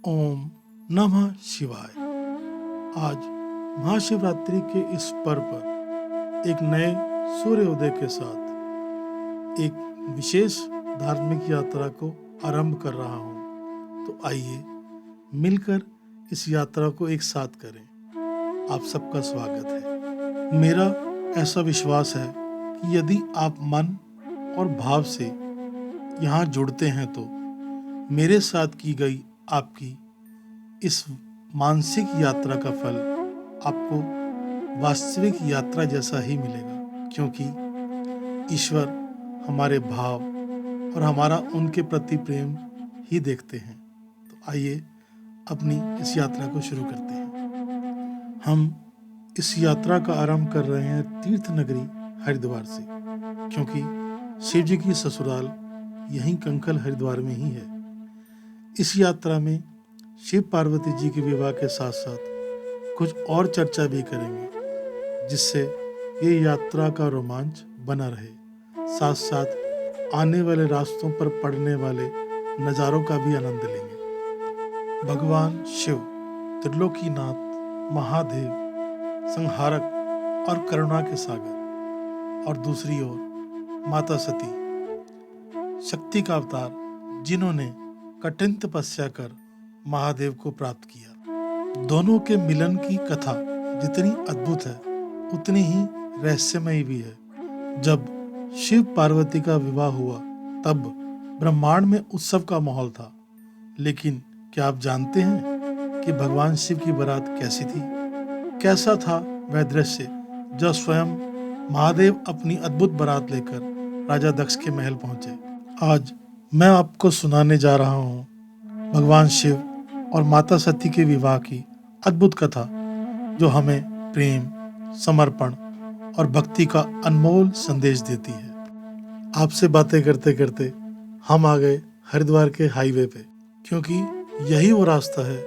ओम नमः शिवाय। आज महाशिवरात्रि के इस पर्व पर एक नए सूर्योदय के साथ एक विशेष धार्मिक यात्रा को आरंभ कर रहा हूँ। तो आइए मिलकर इस यात्रा को एक साथ करें। आप सबका स्वागत है। मेरा ऐसा विश्वास है कि यदि आप मन और भाव से यहाँ जुड़ते हैं तो मेरे साथ की गई आपकी इस मानसिक यात्रा का फल आपको वास्तविक यात्रा जैसा ही मिलेगा, क्योंकि ईश्वर हमारे भाव और हमारा उनके प्रति प्रेम ही देखते हैं। तो आइए अपनी इस यात्रा को शुरू करते हैं। हम इस यात्रा का आरंभ कर रहे हैं तीर्थ नगरी हरिद्वार से, क्योंकि शिव जी की ससुराल यहीं कंखल हरिद्वार में ही है। इस यात्रा में शिव पार्वती जी के विवाह के साथ साथ कुछ और चर्चा भी करेंगे, जिससे ये यात्रा का रोमांच बना रहे। साथ साथ आने वाले रास्तों पर पड़ने वाले नज़ारों का भी आनंद लेंगे। भगवान शिव त्रिलोकीनाथ, महादेव, संहारक और करुणा के सागर, और दूसरी ओर माता सती, शक्ति का अवतार, जिन्होंने कठिन तपस्या कर महादेव को प्राप्त किया। दोनों के मिलन की कथा जितनी अद्भुत है उतनी ही रहस्यमयी भी है। जब शिव पार्वती का विवाह हुआ तब ब्रह्मांड में उत्सव का माहौल था, लेकिन क्या आप जानते हैं कि भगवान शिव की बारात कैसी थी? कैसा था वह दृश्य जब स्वयं महादेव अपनी अद्भुत बारात लेकर राजा दक्ष के महल पहुंचे? आज मैं आपको सुनाने जा रहा हूँ भगवान शिव और माता सती के विवाह की अद्भुत कथा, जो हमें प्रेम, समर्पण और भक्ति का अनमोल संदेश देती है। आपसे बातें करते करते हम आ गए हरिद्वार के हाईवे पे, क्योंकि यही वो रास्ता है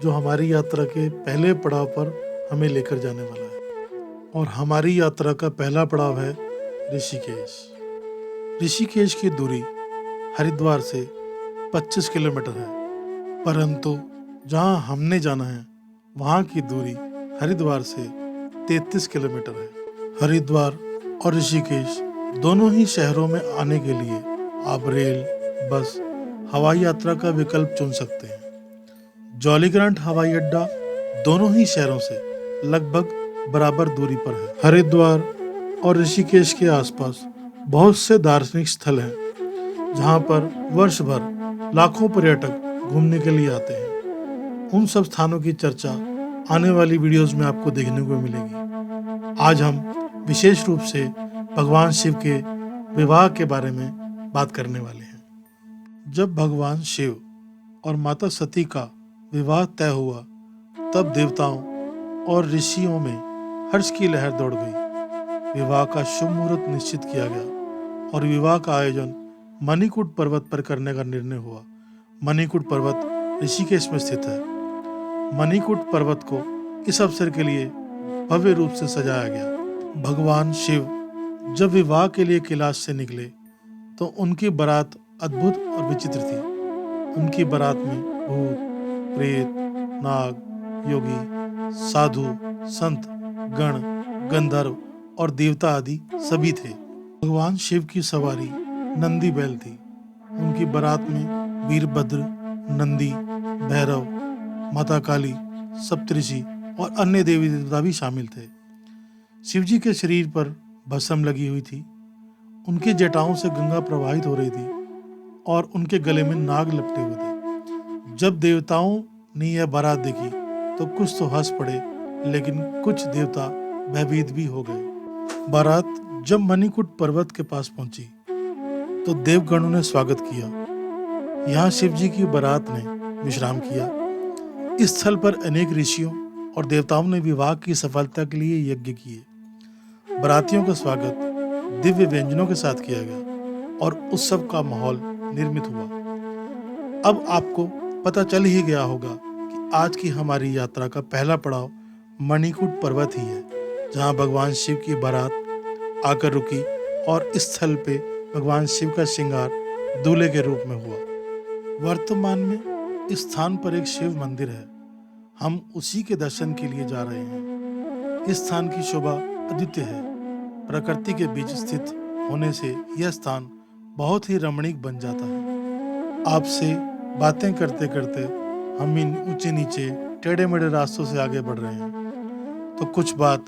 जो हमारी यात्रा के पहले पड़ाव पर हमें लेकर जाने वाला है। और हमारी यात्रा का पहला पड़ाव है ऋषिकेश। ऋषिकेश की दूरी हरिद्वार से 25 किलोमीटर है, परंतु जहां हमने जाना है वहां की दूरी हरिद्वार से 33 किलोमीटर है। हरिद्वार और ऋषिकेश दोनों ही शहरों में आने के लिए आप रेल, बस, हवाई यात्रा का विकल्प चुन सकते हैं। जॉलीग्रांट हवाई अड्डा दोनों ही शहरों से लगभग बराबर दूरी पर है। हरिद्वार और ऋषिकेश के आसपास बहुत से दार्शनिक स्थल हैं, जहां पर वर्ष भर लाखों पर्यटक घूमने के लिए आते हैं। उन सब स्थानों की चर्चा आने वाली वीडियोस में आपको देखने को मिलेगी। आज हम विशेष रूप से भगवान शिव के विवाह के बारे में बात करने वाले हैं। जब भगवान शिव और माता सती का विवाह तय हुआ तब देवताओं और ऋषियों में हर्ष की लहर दौड़ गई। विवाह का शुभ मुहूर्त निश्चित किया गया और विवाह का आयोजन मणिकूट पर्वत पर करने का निर्णय हुआ। मणिकूट पर्वत ऋषिकेश में स्थित है। मणिकूट पर्वत को इस अवसर के लिए भव्य रूप से सजाया गया। भगवान शिव जब विवाह के लिए कैलाश से निकले तो उनकी बारात अद्भुत और विचित्र थी। उनकी बारात में भूत, प्रेत, नाग, योगी, साधु, संत, गण, गंधर्व और देवता आदि सभी थे। भगवान शिव की सवारी नंदी बैल थी। उनकी बारात में वीरभद्र, नंदी, भैरव, माता काली, सप्तऋषि और अन्य देवी देवता भी शामिल थे। शिवजी के शरीर पर भस्म लगी हुई थी। उनकी जटाओं से गंगा प्रवाहित हो रही थी और उनके गले में नाग लपटे हुए थे। जब देवताओं ने यह बारात देखी तो कुछ तो हंस पड़े, लेकिन कुछ देवता भयभीत भी हो गए। बारात जब मणिकूट पर्वत के पास पहुंची तो देवगणों ने स्वागत किया। यहाँ शिवजी की बारात ने विश्राम किया। इस स्थल पर अनेक ऋषियों और देवताओं ने विवाह की सफलता के लिए यज्ञ किए। बारातियों का स्वागत दिव्य व्यंजनों के साथ किया गया और उत्सव का माहौल निर्मित हुआ। अब आपको पता चल ही गया होगा कि आज की हमारी यात्रा का पहला पड़ाव मणिकूट पर्वत ही है, जहाँ भगवान शिव की बारात आकर रुकी और इस स्थल पे भगवान शिव का श्रृंगार दूल्हे के रूप में हुआ। वर्तमान में इस स्थान पर एक शिव मंदिर है। हम उसी के दर्शन के लिए जा रहे हैं। इस स्थान की शोभा अद्वितीय है। प्रकृति के बीच स्थित होने से यह स्थान बहुत ही रमणीक बन जाता है। आपसे बातें करते करते हम इन ऊंचे नीचे टेढ़े मेढ़े रास्तों से आगे बढ़ रहे हैं, तो कुछ बात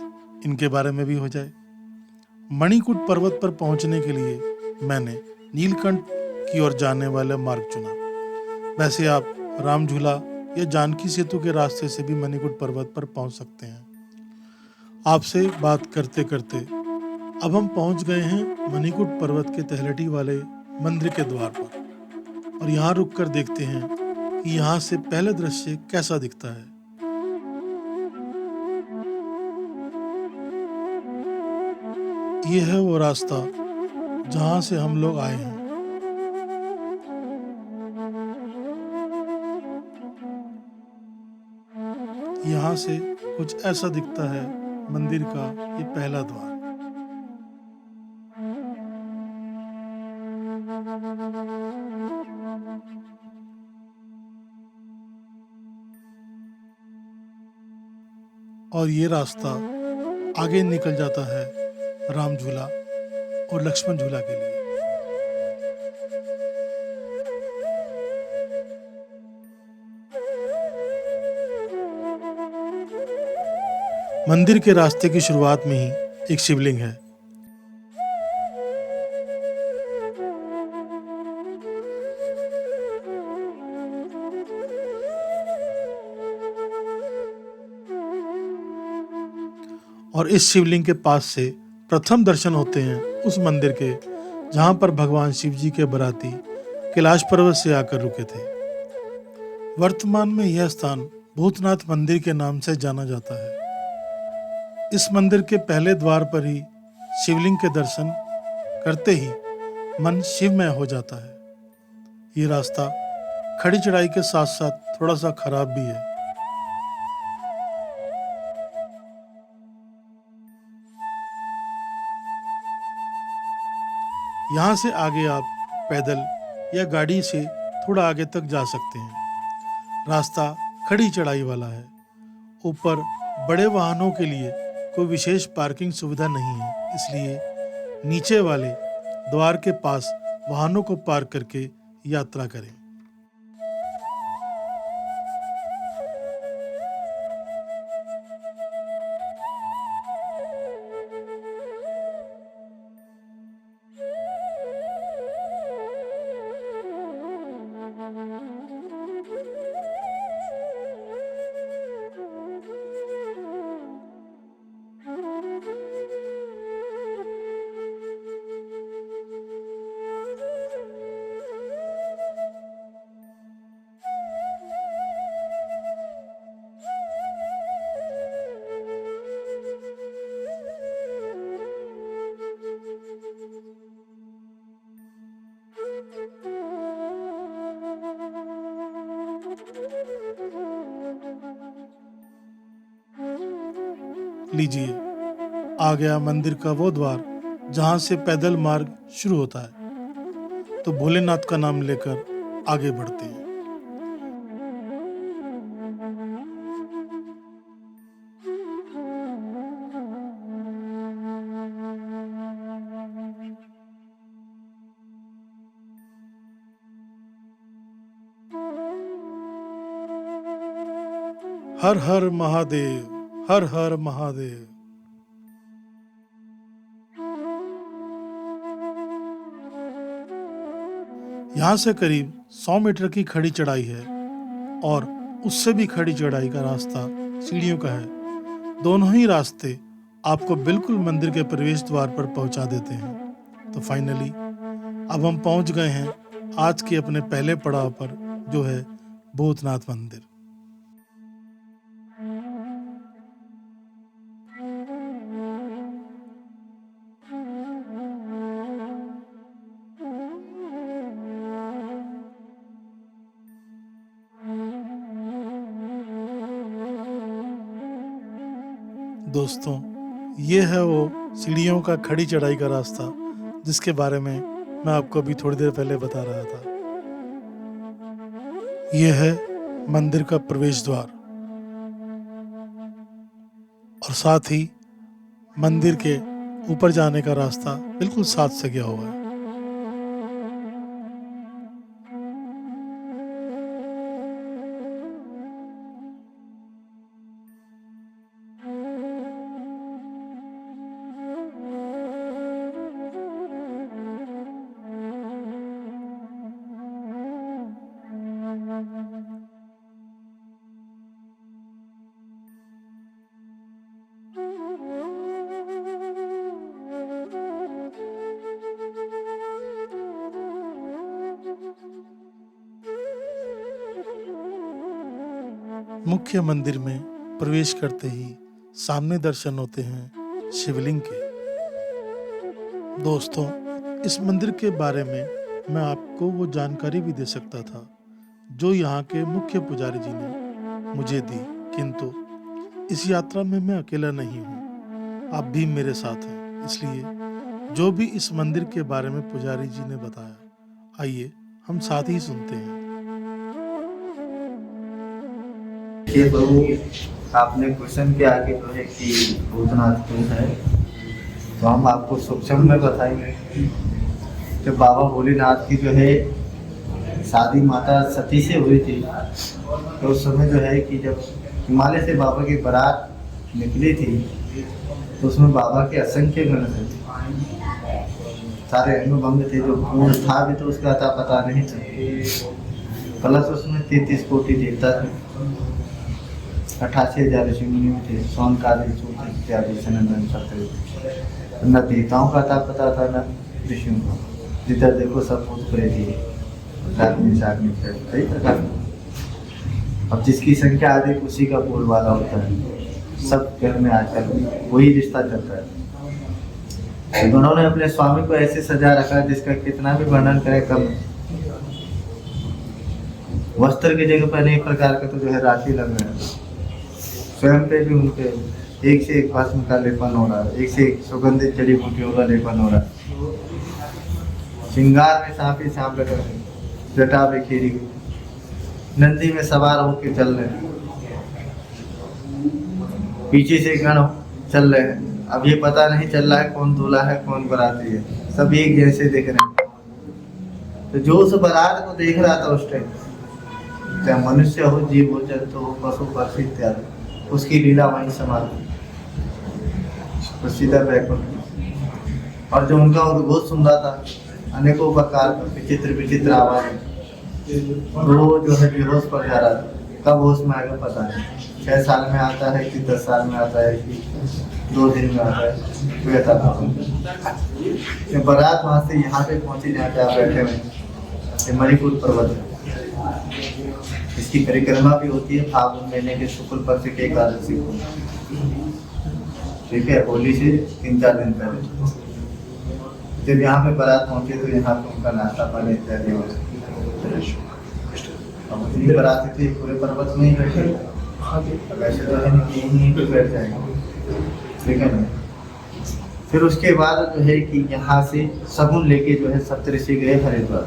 इनके बारे में भी हो जाए। मणिकूट पर्वत पर पहुंचने के लिए मैंने नीलकंठ की ओर जाने वाला मार्ग चुना। वैसे आप राम झूला या जानकी सेतु के रास्ते से भी मणिकूट पर्वत पर पहुंच सकते हैं। आपसे बात करते करते अब हम पहुंच गए हैं मणिकूट पर्वत के तलहटी वाले मंदिर के द्वार पर, और यहाँ रुककर देखते हैं कि यहाँ से पहले दृश्य कैसा दिखता है। ये है वो रास्ता जहाँ से हम लोग आए हैं। यहाँ से कुछ ऐसा दिखता है मंदिर का ये पहला द्वार। और ये रास्ता आगे निकल जाता है राम झूला और लक्ष्मण झूला के लिए। मंदिर के रास्ते की शुरुआत में ही एक शिवलिंग है। और इस शिवलिंग के पास से प्रथम दर्शन होते हैं उस मंदिर के जहां पर भगवान शिव जी के बराती कैलाश पर्वत से आकर रुके थे। वर्तमान में यह स्थान भूतनाथ मंदिर के नाम से जाना जाता है। इस मंदिर के पहले द्वार पर ही शिवलिंग के दर्शन करते ही मन शिवमय हो जाता है। ये रास्ता खड़ी चढ़ाई के साथ साथ थोड़ा सा खराब भी है। यहाँ से आगे आप पैदल या गाड़ी से थोड़ा आगे तक जा सकते हैं। रास्ता खड़ी चढ़ाई वाला है। ऊपर बड़े वाहनों के लिए कोई विशेष पार्किंग सुविधा नहीं है, इसलिए नीचे वाले द्वार के पास वाहनों को पार्क करके यात्रा करें। लीजिए, आ गया मंदिर का वो द्वार जहां से पैदल मार्ग शुरू होता है। तो भोलेनाथ का नाम लेकर आगे बढ़ते हैं। हर हर महादेव, हर हर महादेव। यहाँ से करीब 100 मीटर की खड़ी चढ़ाई है और उससे भी खड़ी चढ़ाई का रास्ता सीढ़ियों का है। दोनों ही रास्ते आपको बिल्कुल मंदिर के प्रवेश द्वार पर पहुंचा देते हैं। तो फाइनली अब हम पहुंच गए हैं आज के अपने पहले पड़ाव पर, जो है भूतनाथ मंदिर। दोस्तों, ये है वो सीढ़ियों का खड़ी चढ़ाई का रास्ता जिसके बारे में मैं आपको अभी थोड़ी देर पहले बता रहा था। ये है मंदिर का प्रवेश द्वार और साथ ही मंदिर के ऊपर जाने का रास्ता बिल्कुल साथ से गया हुआ है। मुख्य मंदिर में प्रवेश करते ही सामने दर्शन होते हैं शिवलिंग के। दोस्तों, इस मंदिर के बारे में मैं आपको वो जानकारी भी दे सकता था जो यहाँ के मुख्य पुजारी जी ने मुझे दी, किंतु इस यात्रा में मैं अकेला नहीं हूँ, आप भी मेरे साथ हैं। इसलिए जो भी इस मंदिर के बारे में पुजारी जी ने बताया, आइए हम साथ ही सुनते हैं। ये प्रभु, आपने क्वेश्चन किया कि जो है कि भूतनाथ कौन है, तो हम आपको सूक्ष्म में बताएंगे। जब बाबा भोलेनाथ की जो है शादी माता सती से हुई थी, तो उस समय जो है कि जब हिमालय से बाबा की बारात निकली थी, तो उसमें बाबा के असंख्य गण थे, सारे अंग भंग थे। जो पूर्ण था भी तो उसका अता पता नहीं था। प्लस उसमें 33 कोटि देवता थे, 88,000 ऋषि मुनि थे, सौनकादि सूत्र इत्यादि सनंदन सत्य। न देवताओं का अता पता था न ऋषियों का। जिधर देखो सब भूत प्रेत ही कई प्रकार। अब जिसकी संख्या अधिक उसी का बोलबाला होता है। सब घर में आजकल वही रिश्ता चलता है। उन्होंने अपने स्वामी को ऐसे सजा रखा जिसका कितना भी वर्णन करे कम है। वस्त्र की जगह पर अनेक प्रकार का तो जो है राशि लग रहा है। स्वयं पे भी उनके एक से एक भस्म का लेपन हो रहा है, एक से एक सुगंधित जड़ी बूटियों का लेपन हो रहा है। श्रृंगार में सांप ही सांप लगा है, जटा पे खीरी, नंदी में सवार होकर चल रहे हैं, पीछे से गण चल रहे हैं। अब ये पता नहीं चल रहा है कौन दूल्हा है कौन बराती है, सब एक जैसे दिख रहे हैं। तो जो उस बारात को देख रहा था उस टाइम, चाहे मनुष्य हो, जीव हो, जंतु हो, पशु पक्षी इत्यादि, उसकी लीला वहीं समाप्त तो सीधा बैकुंठ। और जो उनका उद्घोष सुन रहा था, अनेकों प्रकार का विचित्र विचित्र आवाज, वो जो है बेहोश पड़ जा रहा था। कब होश में आएगा पता नहीं, 6 साल में आता है कि 10 साल में आता है कि 2 दिन में आता है, तो बारात वहां से यहाँ पे पहुंची जहाँ पे आप बैठे हुए, मणिपुर पर्वत है। इसकी परिक्रमा भी होती है फागुन महीने के शुक्ल पक्ष के एकादशी को, ठीक है, होली से 3-4 दिन पहले। जब यहाँ पे बारात पहुंचे तो यहाँ पे उनका नाश्ता पानी इत्यादि हो। अब इतनी बारात थी, पूरे पर्वत में ही बैठे, वैसे तो है नहीं यहीं पे बैठ जाएंगे, ठीक है ना। फिर उसके बाद जो है कि यहाँ से शगुन लेके जो है सप्तऋषि गए हरिद्वार।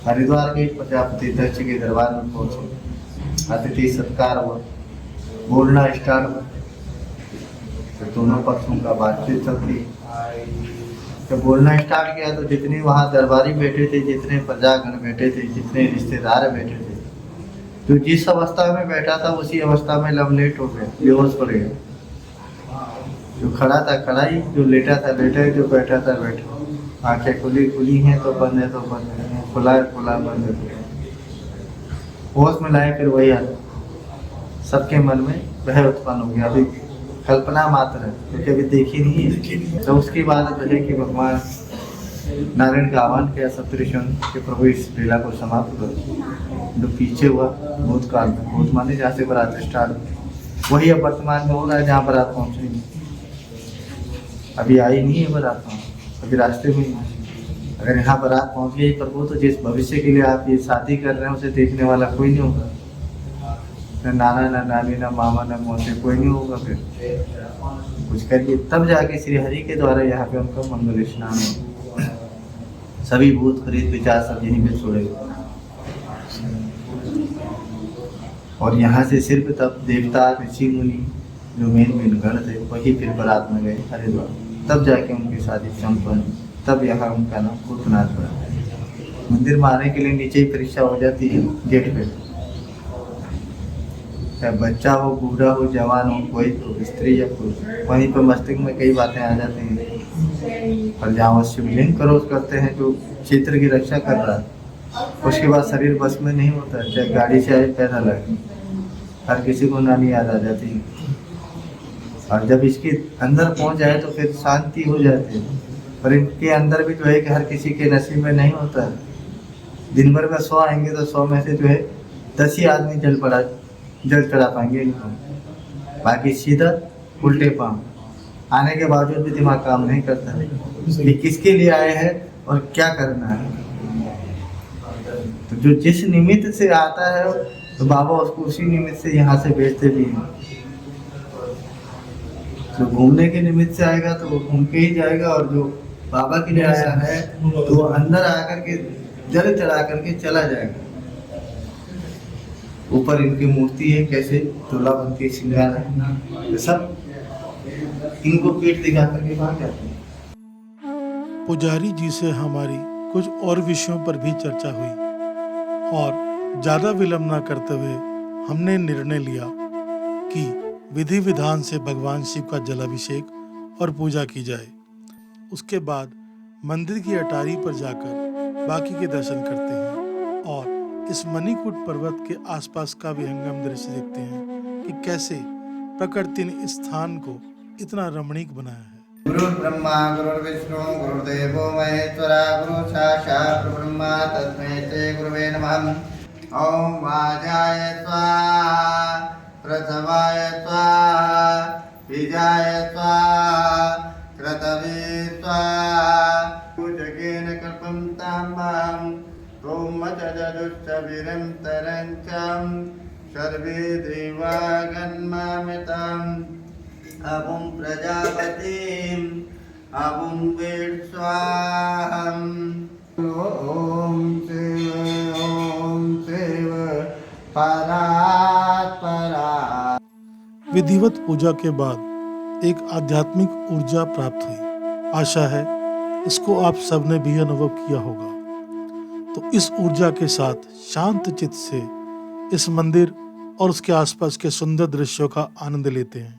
हरिद्वार के प्रजापति दक्ष के दरबार में पहुंचे, अतिथि सत्कार हुआ, बोलना स्टार्ट हुआ। तो दोनों पक्षों का बातचीत चलती। जब बोलना स्टार्ट किया तो जितने वहाँ दरबारी बैठे थे, जितने प्रजागण बैठे थे, जितने रिश्तेदार बैठे थे, तो जिस अवस्था में बैठा था उसी अवस्था में लवलेट हो गए, बेहोश पड़ गए। जो खड़ा था खड़ा ही, जो लेटा था लेटा ही, जो बैठा था बैठा। आंखें खुली खुली हैं तो बंद है तो बंद है, खुला है खुला, बंद है तो। होश में लाए फिर वही आता। सबके मन में भय उत्पन्न हो गया। अभी कल्पना मात्र है क्योंकि अभी देखी नहीं है। तो उसके बाद जो है कि भगवान नारायण का आह्वान किया सप्तऋषियों के, प्रभु इस लीला को समाप्त करो। जो पीछे हुआ भूतकाल में, भूत माने जहाँ से बारात स्टार्ट, वही अब वर्तमान में हो रहा है जहाँ बारात पहुँच रही है। अभी आई नहीं है बारात, अभी रास्ते में ही है। अगर यहाँ बारात पहुँच गई प्रभु, तो जिस भविष्य के लिए आप ये शादी कर रहे हैं उसे देखने वाला कोई नहीं होगा, न नाना न नानी न मामा न मौसी, कोई नहीं होगा। फिर कुछ करिए तब जाके श्री हरि के द्वारा यहाँ पे उनका मंगल स्नान हो। सभी भूत प्रेत विचार सब यहीं पे छोड़ेगा। और यहाँ से सिर्फ तब देवता ऋषि मुनि जो मेन गण थे वही फिर बारात में गए हरिद्वार, तब जाके उनकी शादी संपन्न, तब यहाँ उनका नाम भूतनाथ पड़ा। मंदिर में आने के लिए नीचे ही परीक्षा हो जाती है गेट पे, चाहे बच्चा हो, बूढ़ा हो, जवान हो, कोई तो स्त्री या पुरुष, वहीं पर मस्तिष्क में कई बातें आ जाती हैं। और जहाँ वो शिवलिंग क्रॉस करते हैं जो क्षेत्र की रक्षा कर रहा है, उसके बाद शरीर बस में नहीं होता, चाहे गाड़ी से आए पैदल आए, हर किसी को नानी याद आ जाती है। और जब इसके अंदर पहुंच जाए तो फिर शांति हो जाती है। पर इनके अंदर भी जो है कि हर किसी के नसीब में नहीं होता है। दिन भर में 100 आएंगे तो 100 में से जो है 10 ही आदमी जल चढ़ा पाएंगे इनको, बाकी सीधा उल्टे पाँव। आने के बावजूद भी दिमाग काम नहीं करता है कि किसके लिए आए हैं और क्या करना है। तो जो जिस निमित्त से आता है तो बाबा उसको उसी निमित्त से यहाँ से भेजते भी हैं। जो घूमने के निमित्त से आएगा तो वो घूम के ही जाएगा, और जो बाबा के लिए आया है तो वो अंदर आकर के जल चढ़ा करके चला जाएगा। ऊपर इनकी मूर्ति है, कैसे तुला बनती श्रृंगार है, तो सब इनको पीठ दिखा करके भाग जाते हैं। पुजारी जी से हमारी कुछ और विषयों पर भी चर्चा हुई और ज़्यादा विलंब न करते हुए हमने निर्णय लिया कि विधि विधान से भगवान शिव का जलाभिषेक और पूजा की जाए। उसके बाद मंदिर की अटारी पर जाकर बाकी के दर्शन करते हैं और इस मणिकूट पर्वत के आसपास का भी हंगम दृश्य देखते हैं कि कैसे प्रकृति ने इस स्थान को इतना रमणीक बनाया है। गुरु ब्रह्मा गुरु विष्णु गुरुदेवो महेश्वरा गुरु साक्षात् परब्रह्म तस्मै श्री गुरुवे नमः। ओम वाजाय स्वाहा प्रथवाय स्वाहा बीजाय स्वाहा क्रतवे स्वाहा पूजकेन कल्पं ताम्बं रोमचदुष्टवीरं तरञ्चं सर्वे देवा गन्मामितम् अवुं प्रजापतिं अवुं वेद स्वाहम्। ओम शिव परात् परा। विधिवत पूजा के बाद एक आध्यात्मिक ऊर्जा प्राप्त हुई। आशा है इसको आप सबने भी अनुभव किया होगा। तो इस ऊर्जा के साथ शांत चित्त से इस मंदिर और उसके आसपास के सुंदर दृश्यों का आनंद लेते हैं।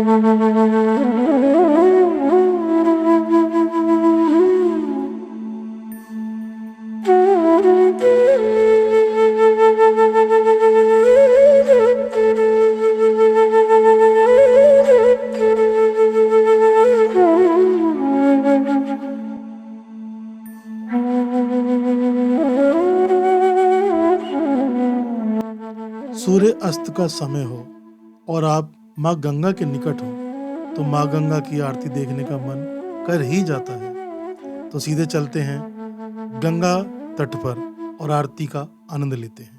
सूर्य अस्त का समय हो और आप माँ गंगा के निकट हो तो माँ गंगा की आरती देखने का मन कर ही जाता है। तो सीधे चलते हैं गंगा तट पर और आरती का आनंद लेते हैं।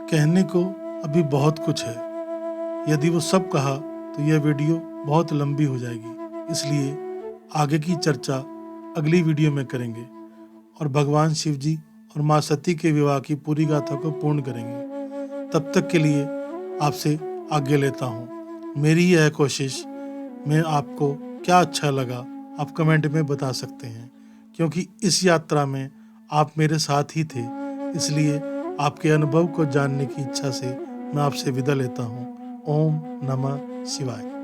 कहने को अभी बहुत कुछ है। यदि वो सब कहा तो यह वीडियो बहुत लंबी हो जाएगी, इसलिए आगे की चर्चा अगली वीडियो में करेंगे और भगवान शिव जी और माँ सती के विवाह की पूरी गाथा को पूर्ण करेंगे। तब तक के लिए आपसे आज्ञा लेता हूँ। मेरी यह कोशिश में आपको क्या अच्छा लगा आप कमेंट में बता सकते हैं, क्योंकि इस यात्रा में आप मेरे साथ ही थे, इसलिए आपके अनुभव को जानने की इच्छा से मैं आपसे विदा लेता हूँ। ओम नमः शिवाय।